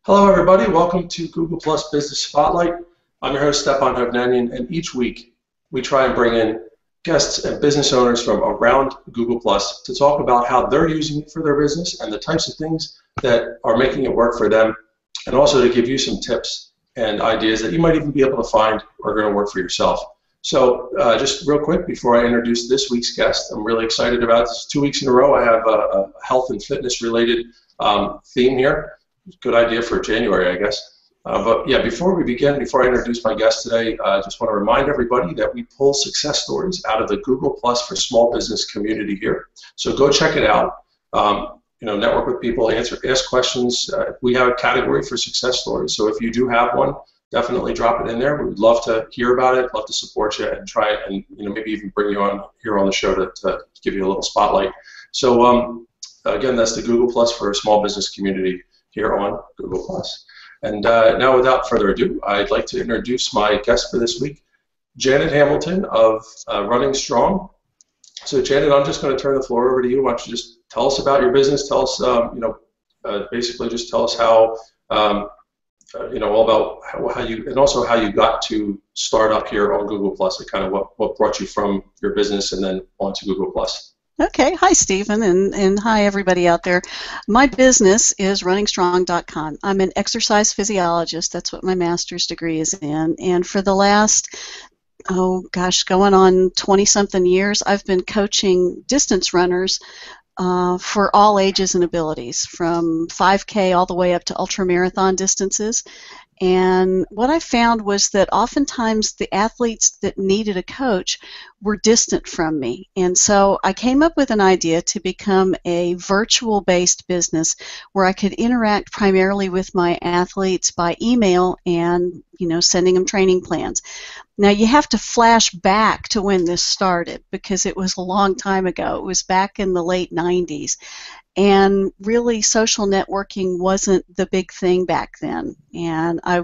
Hello, everybody. Welcome to Google Plus Business Spotlight. I'm your host, Stepan Hovnanian, and each week we try and bring in guests and business owners from around Google Plus to talk about how they're using it for their business and the types of things that are making it work for them, and also to give you some tips and ideas that you might even be able to find are going to work for yourself. So just real quick before I introduce this week's guest, I'm really excited about this. 2 weeks in a row I have a health and fitness related theme here. Good idea for January, I guess. But yeah, before we begin, before I introduce my guest today, I just want to remind everybody that we pull success stories out of the Google Plus for Small Business community here. So go check it out. Network with people, ask questions. We have a category for success stories. So if you do have one, definitely drop it in there. We would love to hear about it, love to support you, and try and maybe even bring you on here on the show to give you a little spotlight. So again, that's the Google Plus for Small Business community here on Google Plus. And now, without further ado, I'd like to introduce my guest for this week, Janet Hamilton of Running Strong. So, Janet, I'm just going to turn the floor over to you. Why don't you just tell us about your business? Tell us, basically, just tell us how, all about how you, and also how you got to start up here on Google Plus, and kind of what brought you from your business and then onto Google Plus. Okay, hi Stephen, and hi everybody out there. My business is runningstrong.com. I'm an exercise physiologist. That's what my master's degree is in. And for the last, going on 20-something years, I've been coaching distance runners for all ages and abilities, from 5K all the way up to ultramarathon distances. And what I found was that oftentimes the athletes that needed a coach were distant from me. And so I came up with an idea to become a virtual-based business where I could interact primarily with my athletes by email and, sending them training plans. Now, you have to flash back to when this started because it was a long time ago. It was back in the late 90s. And really, social networking wasn't the big thing back then. And I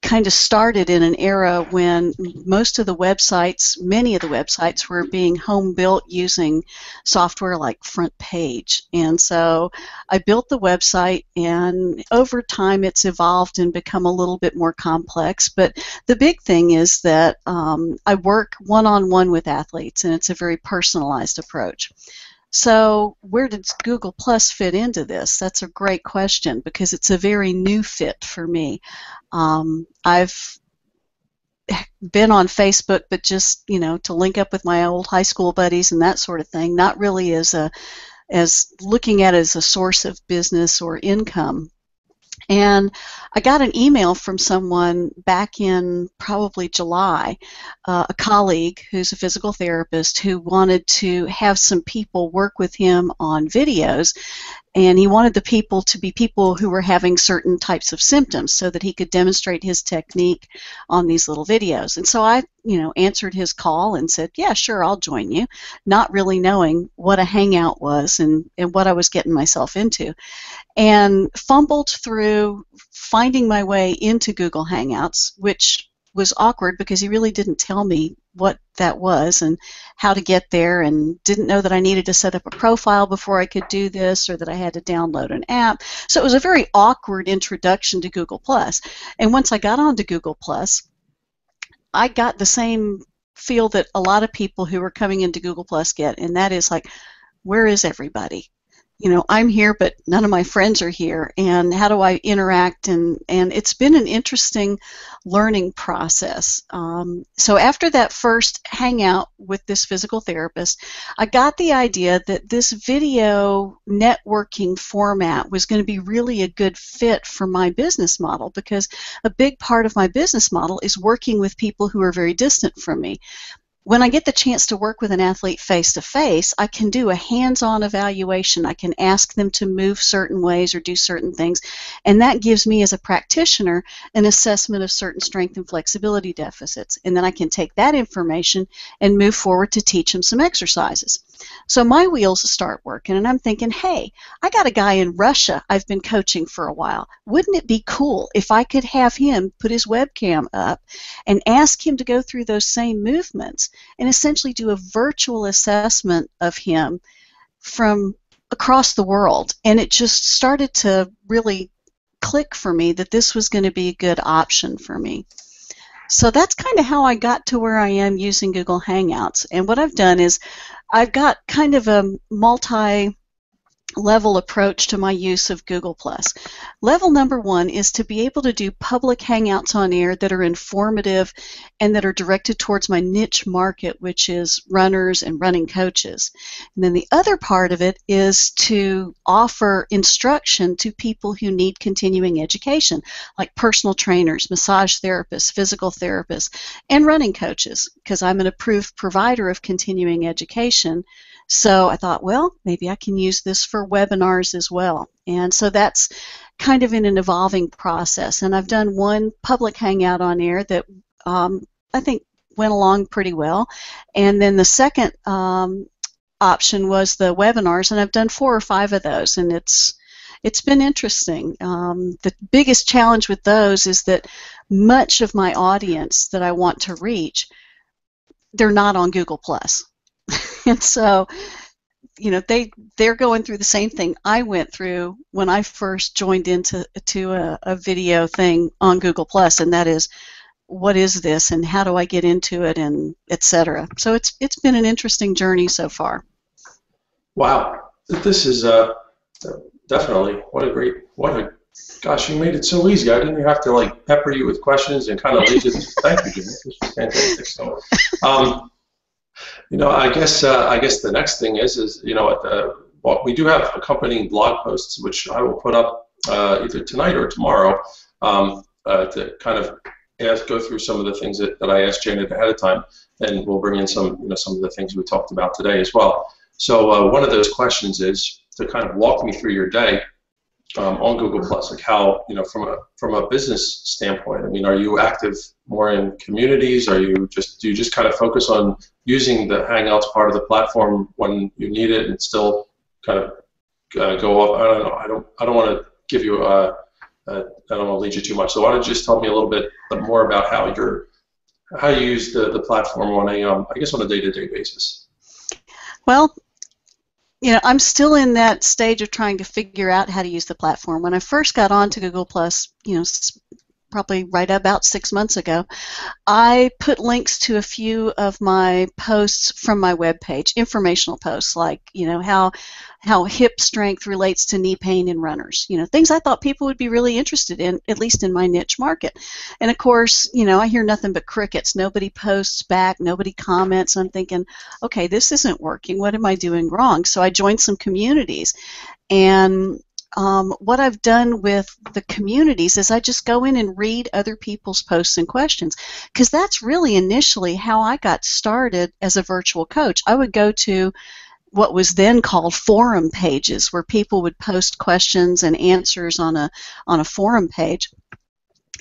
kind of started in an era when many of the websites were being home built using software like Front Page. And so I built the website, and over time it's evolved and become a little bit more complex. But the big thing is that I work one-on-one with athletes, and it's a very personalized approach. So where did Google Plus fit into this? That's a great question because it's a very new fit for me. I've been on Facebook, but just, to link up with my old high school buddies and that sort of thing, not really as looking at it as a source of business or income. And I got an email from someone back in probably July, a colleague who's a physical therapist who wanted to have some people work with him on videos, and he wanted the people to be people who were having certain types of symptoms so that he could demonstrate his technique on these little videos. And so I, answered his call and said, yeah, sure, I'll join you, not really knowing what a Hangout was and what I was getting myself into. And fumbled through finding my way into Google Hangouts, which was awkward because he really didn't tell me what that was and how to get there, and didn't know that I needed to set up a profile before I could do this, or that I had to download an app. So it was a very awkward introduction to Google+. And once I got onto Google+, I got the same feel that a lot of people who are coming into Google+ get, and that is like, where is everybody? I'm here, but none of my friends are here, and how do I interact? And it's been an interesting learning process. So after that first hangout with this physical therapist, I got the idea that this video networking format was going to be really a good fit for my business model, because a big part of my business model is working with people who are very distant from me. When I get the chance to work with an athlete face-to-face, I can do a hands-on evaluation. I can ask them to move certain ways or do certain things, and that gives me as a practitioner an assessment of certain strength and flexibility deficits. And then I can take that information and move forward to teach them some exercises. So my wheels start working, and I'm thinking, hey, I got a guy in Russia I've been coaching for a while. Wouldn't it be cool if I could have him put his webcam up and ask him to go through those same movements and essentially do a virtual assessment of him from across the world? And it just started to really click for me that this was going to be a good option for me. So that's kind of how I got to where I am using Google Hangouts. And what I've done is I've got kind of a multi-level approach to my use of Google+. Level number one is to be able to do public Hangouts on air that are informative and that are directed towards my niche market, which is runners and running coaches. And then the other part of it is to offer instruction to people who need continuing education, like personal trainers, massage therapists, physical therapists, and running coaches, because I'm an approved provider of continuing education. So I thought, well, maybe I can use this for webinars as well. And so that's kind of in an evolving process. And I've done one public Hangout on air that I think went along pretty well. And then the second option was the webinars, and I've done 4 or 5 of those, and it's been interesting. The biggest challenge with those is that much of my audience that I want to reach, they're not on Google+. And so, you know, they're going through the same thing I went through when I first joined into a video thing on Google+, and that is, what is this, and how do I get into it, and etc. So it's been an interesting journey so far. Wow, this is definitely gosh, you made it so easy. I didn't even have to like pepper you with questions and kind of lead you. Thank you, Jimmy. This was fantastic. So, you know, I guess the next thing is you know, well, we do have accompanying blog posts, which I will put up either tonight or tomorrow to kind of go through some of the things that I asked Janet ahead of time, and we'll bring in some of the things we talked about today as well. So one of those questions is to kind of walk me through your day on Google+, like how, you know, from a business standpoint. I mean, are you active more in communities? Do you just kind of focus on using the Hangouts part of the platform when you need it and still kind of go off? I don't know. I don't want to give you I don't want to lead you too much. So why don't you just tell me a little bit more about how you use the platform on I guess on a day-to-day basis. Well, you know, I'm still in that stage of trying to figure out how to use the platform. When I first got onto Google+, you know, probably right about 6 months ago, I put links to a few of my posts from my webpage, informational posts, like, you know, how hip strength relates to knee pain in runners, you know, things I thought people would be really interested in, at least in my niche market. And of course, you know, I hear nothing but crickets. Nobody posts back, nobody comments. I'm thinking, okay, this isn't working. What am I doing wrong? So I joined some communities, and what I've done with the communities is I just go in and read other people's posts and questions, because that's really initially how I got started as a virtual coach. I would go to what was then called forum pages, where people would post questions and answers on a forum page,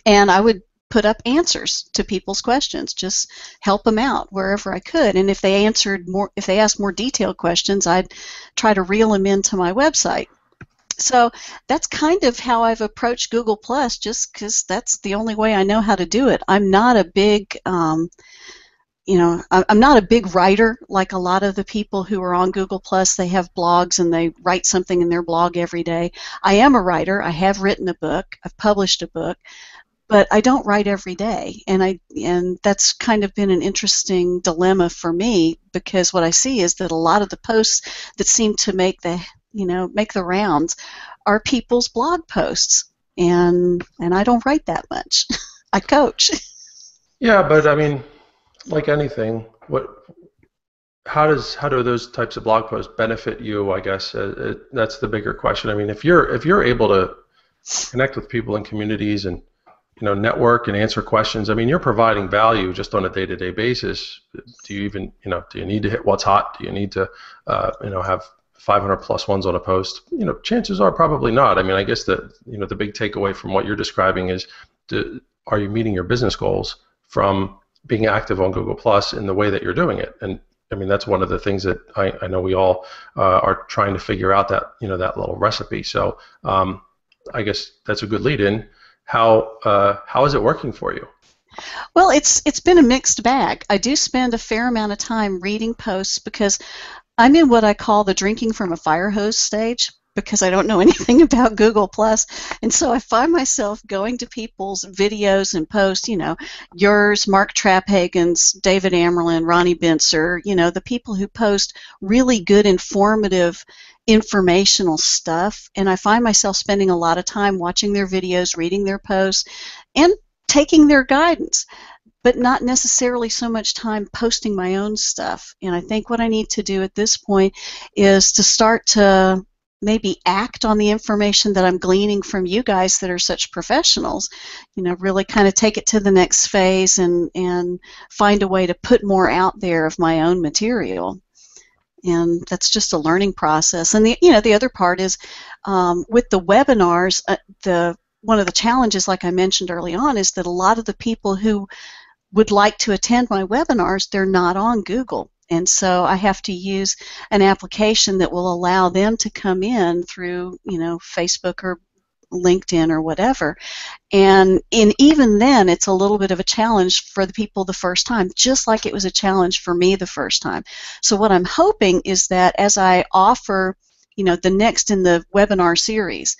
and I would put up answers to people's questions, just help them out wherever I could. And if they asked more detailed questions, I'd try to reel them into my website. So that's kind of how I've approached Google+, just because that's the only way I know how to do it. I'm not a big, you know, I'm not a big writer like a lot of the people who are on Google+. They have blogs and they write something in their blog every day. I am a writer. I have written a book. I've published a book, but I don't write every day, and that's kind of been an interesting dilemma for me, because what I see is that a lot of the posts that seem to make the rounds are people's blog posts, and I don't write that much. I coach. Yeah, but I mean, like anything, how do those types of blog posts benefit you? I guess that's the bigger question. I mean, if you're able to connect with people in communities and, you know, network and answer questions, I mean, you're providing value just on a day-to-day basis. Do you even, you know, do you need to hit what's hot? Do you need to, you know, have 500 plus ones on a post? You know, chances are probably not. I mean, I guess the big takeaway from what you're describing is, are you meeting your business goals from being active on Google Plus in the way that you're doing it? And I mean, that's one of the things that I know we all are trying to figure out, that, you know, that little recipe. So I guess that's a good lead in. How is it working for you? Well, it's been a mixed bag. I do spend a fair amount of time reading posts, because I'm in what I call the drinking from a fire hose stage. because I don't know anything about Google Plus. And so I find myself going to people's videos and posts, yours, Mark Traphagen's, David Amerlin, Ronnie Bentzer, the people who post really good, informative, informational stuff. And I find myself spending a lot of time watching their videos, reading their posts, and taking their guidance, but not necessarily so much time posting my own stuff. And I think what I need to do at this point is to start to maybe act on the information that I'm gleaning from you guys that are such professionals, really kind of take it to the next phase and find a way to put more out there of my own material. And that's just a learning process. And the other part is with the webinars, one of the challenges, like I mentioned early on, is that a lot of the people who would like to attend my webinars, they're not on Google. And so I have to use an application that will allow them to come in through, Facebook or LinkedIn or whatever. And even then, it's a little bit of a challenge for the people the first time, just like it was a challenge for me the first time. So what I'm hoping is that as I offer, the next in the webinar series,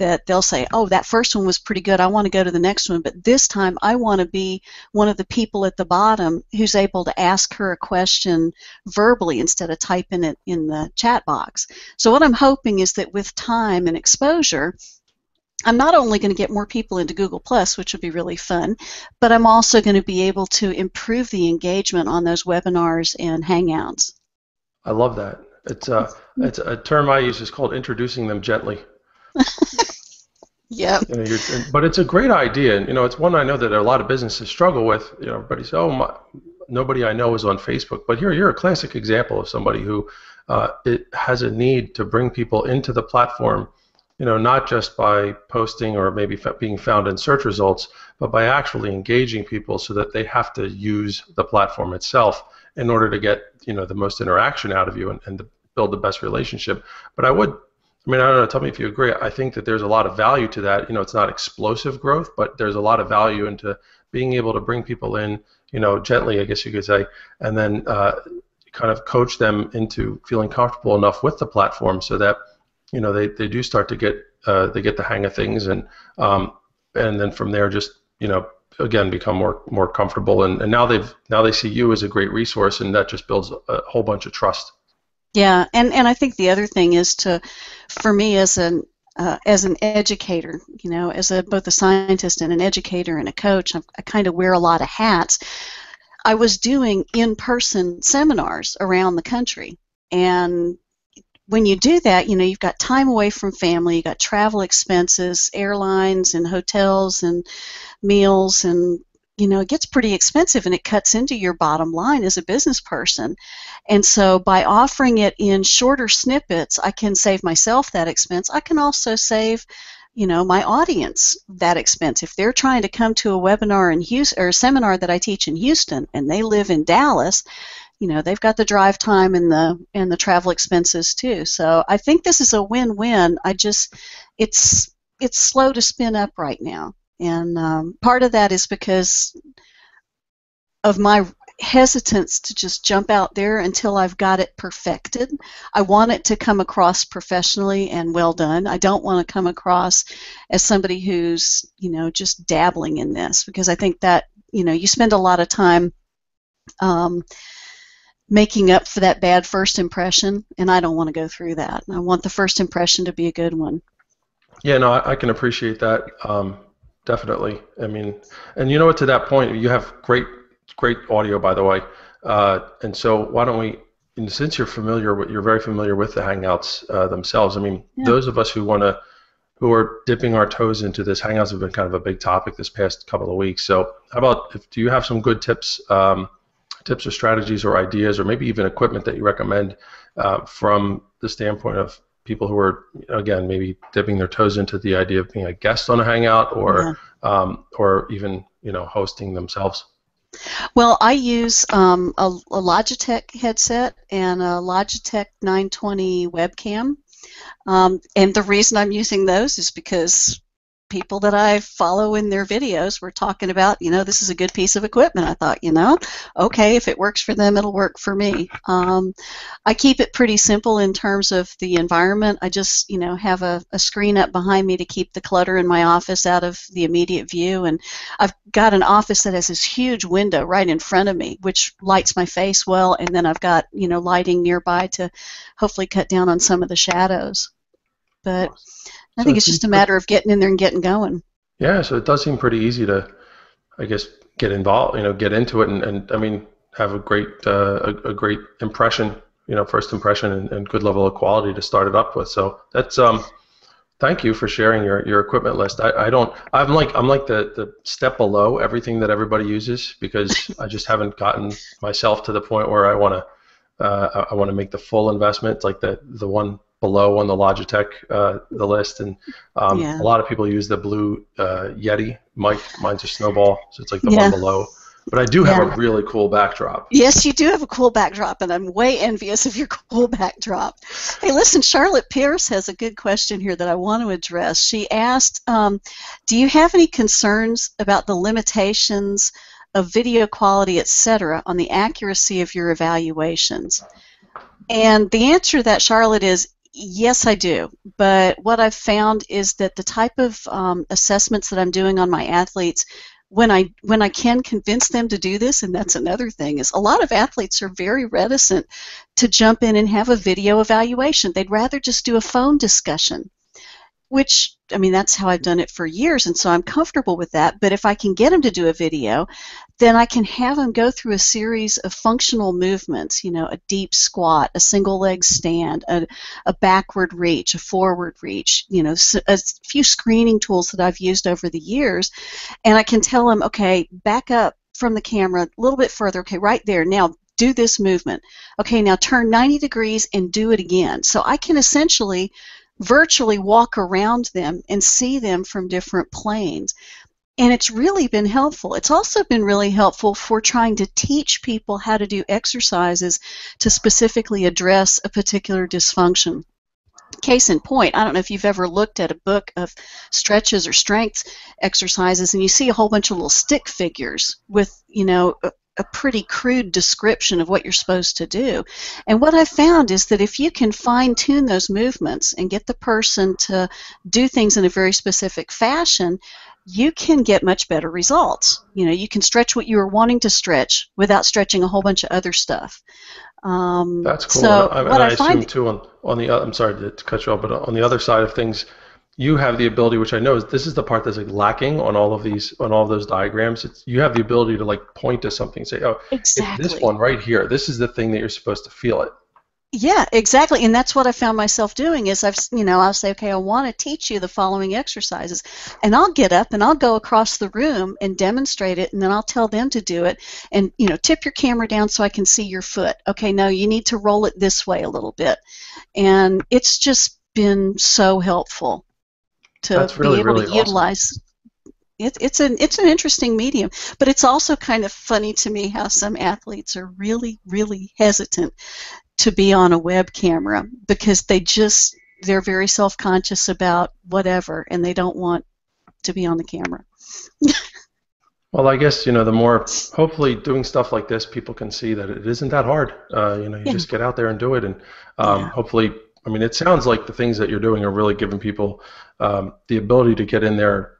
that they'll say, oh, that first one was pretty good, I want to go to the next one, but this time I want to be one of the people at the bottom who's able to ask her a question verbally instead of typing it in the chat box. So what I'm hoping is that with time and exposure, I'm not only going to get more people into Google Plus, which would be really fun, but I'm also going to be able to improve the engagement on those webinars and Hangouts. I love that. It's a term I use. It's called introducing them gently. Yeah. But it's a great idea, and it's one I know that a lot of businesses struggle with. Everybody says, "Oh, nobody I know is on Facebook." But you're a classic example of somebody who it has a need to bring people into the platform. Not just by posting or maybe being found in search results, but by actually engaging people so that they have to use the platform itself in order to get the most interaction out of you and to build the best relationship. But I don't know, tell me if you agree. I think that there's a lot of value to that. It's not explosive growth, but there's a lot of value into being able to bring people in, gently, I guess you could say, and then kind of coach them into feeling comfortable enough with the platform so that, they do start to get they get the hang of things, and then from there just, again, become more comfortable. And now they see you as a great resource, and that just builds a whole bunch of trust. Yeah, and I think the other thing is for me as an educator, as both a scientist and an educator and a coach, I kind of wear a lot of hats. I was doing in-person seminars around the country, and when you do that, you've got time away from family, you've got travel expenses, airlines and hotels and meals, and it gets pretty expensive, and it cuts into your bottom line as a business person. And so by offering it in shorter snippets, I can save myself that expense. I can also save, my audience that expense. If they're trying to come to a webinar in Houston or a seminar that I teach in Houston and they live in Dallas, they've got the drive time and the travel expenses too. So I think this is a win-win. It's slow to spin up right now. And part of that is because of my hesitance to just jump out there until I've got it perfected. I want it to come across professionally and well done. I don't want to come across as somebody who's, just dabbling in this, because I think that, you spend a lot of time making up for that bad first impression, and I don't want to go through that. I want the first impression to be a good one. Yeah, no, I can appreciate that. Definitely. And to that point, you have great audio, by the way. And so why don't we, since you're very familiar with the Hangouts themselves. Those of us who are dipping our toes into this, Hangouts have been kind of a big topic this past couple of weeks. So how about, do you have some good tips or strategies or ideas, or maybe even equipment that you recommend from the standpoint of people who are, again, maybe dipping their toes into the idea of being a guest on a Hangout, or even hosting themselves? Well, I use a Logitech headset and a Logitech 920 webcam, and the reason I'm using those is because people that I follow in their videos were talking about, this is a good piece of equipment. I thought, okay, if it works for them, it'll work for me. I keep it pretty simple in terms of the environment. I just, have a screen up behind me to keep the clutter in my office out of the immediate view, and I've got an office that has this huge window right in front of me, which lights my face well, and then I've got, lighting nearby to hopefully cut down on some of the shadows. But I think it's just a matter of getting in there and getting going. Yeah, so it does seem pretty easy to, I guess, get involved, get into it, and I mean, have a great impression, first impression, and good level of quality to start it up with. So that's thank you for sharing your equipment list. I'm like the step below everything that everybody uses, because I just haven't gotten myself to the point where I want to make the full investment. It's like the one below on the Logitech the list, and a lot of people use the blue Yeti mic. Mine's a Snowball, so it's like the one below. But I do have a really cool backdrop. Yes, you do have a cool backdrop, and I'm way envious of your cool backdrop. Hey, listen, Charlotte Pierce has a good question here that I want to address. She asked, do you have any concerns about the limitations of video quality, etc., on the accuracy of your evaluations? And the answer to that, Charlotte, is yes, I do. But what I've found is that the type of assessments that I'm doing on my athletes, when I can convince them to do this, and that's another thing, is a lot of athletes are very reticent to jump in and have a video evaluation. They'd rather just do a phone discussion, which, I mean, that's how I've done it for years, and so I'm comfortable with that. But if I can get them to do a video, then I can have them go through a series of functional movements, a deep squat, a single leg stand, a backward reach, a forward reach, a few screening tools that I've used over the years, and I can tell them, okay, back up from the camera a little bit further, okay, right there, now do this movement. Okay, now turn 90 degrees and do it again. So I can essentially virtually walk around them and see them from different planes. And it's really been helpful. It's also been really helpful for trying to teach people how to do exercises to specifically address a particular dysfunction. Case in point, I don't know if you've ever looked at a book of stretches or strength exercises and you see a whole bunch of little stick figures with, a pretty crude description of what you're supposed to do. And what I've found is that if you can fine-tune those movements and get the person to do things in a very specific fashion, you can get much better results. You can stretch what you were wanting to stretch without stretching a whole bunch of other stuff. That's cool. So and I assume too on the I'm sorry to cut you off, but on the other side of things, you have the ability, which I know this is the part that's like lacking on all of those diagrams. You have the ability to like point to something, and say, oh, exactly. It's this one right here. This is the thing that you're supposed to feel it. Yeah, exactly, and that's what I found myself doing. Is I'll say, okay, I want to teach you the following exercises, and I'll get up and I'll go across the room and demonstrate it, and then I'll tell them to do it, and tip your camera down so I can see your foot. Okay, no, you need to roll it this way a little bit, and it's just been so helpful to be able to utilize. Awesome. It's an interesting medium, but it's also kind of funny to me how some athletes are really, really hesitant to be on a web camera because they're very self-conscious about whatever, and they don't want to be on the camera. Well, I guess, the more, hopefully doing stuff like this, people can see that it isn't that hard. You just get out there and do it, and hopefully, I mean, it sounds like the things that you're doing are really giving people the ability to get in there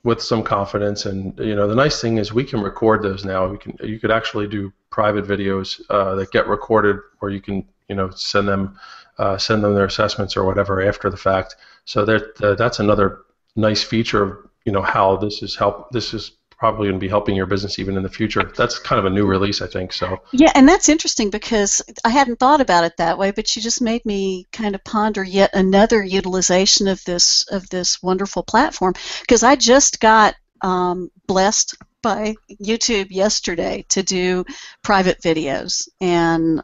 with some confidence. And the nice thing is we can record those now. You could actually do private videos that get recorded, where you can send them their assessments or whatever after the fact. So that's another nice feature of how this is probably going to be helping your business even in the future. That's kind of a new release, I think. So yeah, and that's interesting because I hadn't thought about it that way, but you just made me kind of ponder yet another utilization of this wonderful platform, because I just got blessed by YouTube yesterday to do private videos, and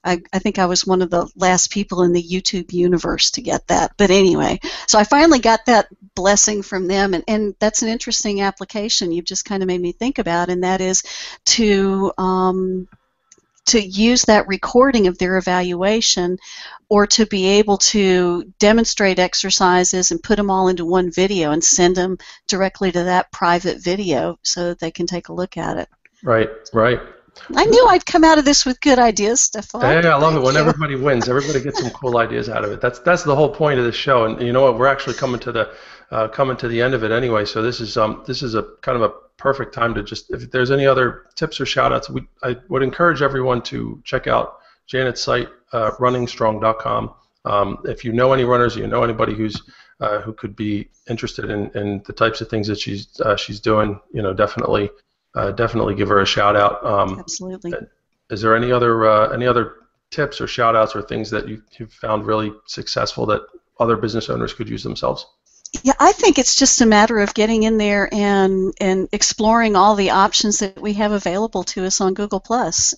I think I was one of the last people in the YouTube universe to get that. But anyway, so I finally got that blessing from them, and that's an interesting application you've just kind of made me think about, and that is to to use that recording of their evaluation, or to be able to demonstrate exercises and put them all into one video and send them directly to that private video so that they can take a look at it. Right, right. I knew I'd come out of this with good ideas, Stefan. Hey, I love it when everybody wins. Everybody gets some cool ideas out of it. That's the whole point of the show. And you know what? We're actually coming to the end of it anyway. So this is a kind of a perfect time to just, if there's any other tips or shout outs, I would encourage everyone to check out Janet's site, runningstrong.com. If you know any runners, you know anybody who could be interested in the types of things that she's doing, definitely give her a shout out. Absolutely. Is there any other tips or shout outs or things that you've found really successful that other business owners could use themselves? Yeah, I think it's just a matter of getting in there and exploring all the options that we have available to us on Google+.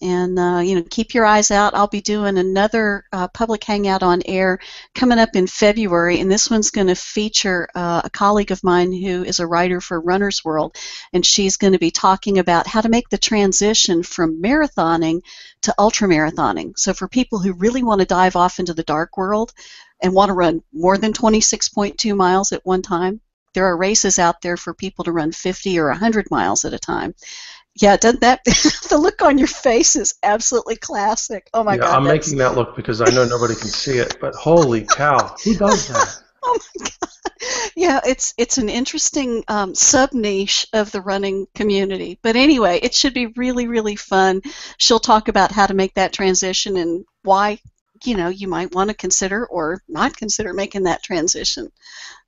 And keep your eyes out. I'll be doing another public hangout on air coming up in February, and this one's going to feature a colleague of mine who is a writer for Runner's World, and she's going to be talking about how to make the transition from marathoning to ultramarathoning. So for people who really want to dive off into the dark world and want to run more than 26.2 miles at one time, there are races out there for people to run 50 or 100 miles at a time. Yeah, doesn't that the look on your face is absolutely classic. Oh my God! I'm making that look because I know nobody can see it, but holy cow, who does that? Oh my God! Yeah, it's an interesting sub niche of the running community. But anyway, it should be really, really fun. She'll talk about how to make that transition and why you might want to consider or not consider making that transition.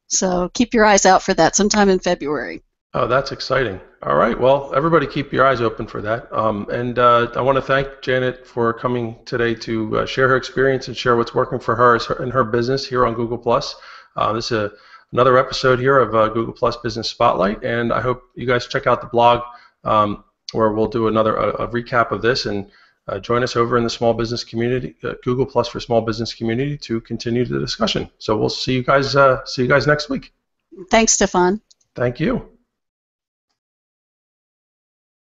So keep your eyes out for that sometime in February. Oh, that's exciting. All right. Well, everybody keep your eyes open for that. And I want to thank Janet for coming today to share her experience and share what's working for her in her business here on Google+. This is another episode here of Google+ Business Spotlight, and I hope you guys check out the blog where we'll do a recap of this, and join us over in the small business community, Google+ for small business community, to continue the discussion. So we'll see you guys next week. Thanks, Stefan. Thank you.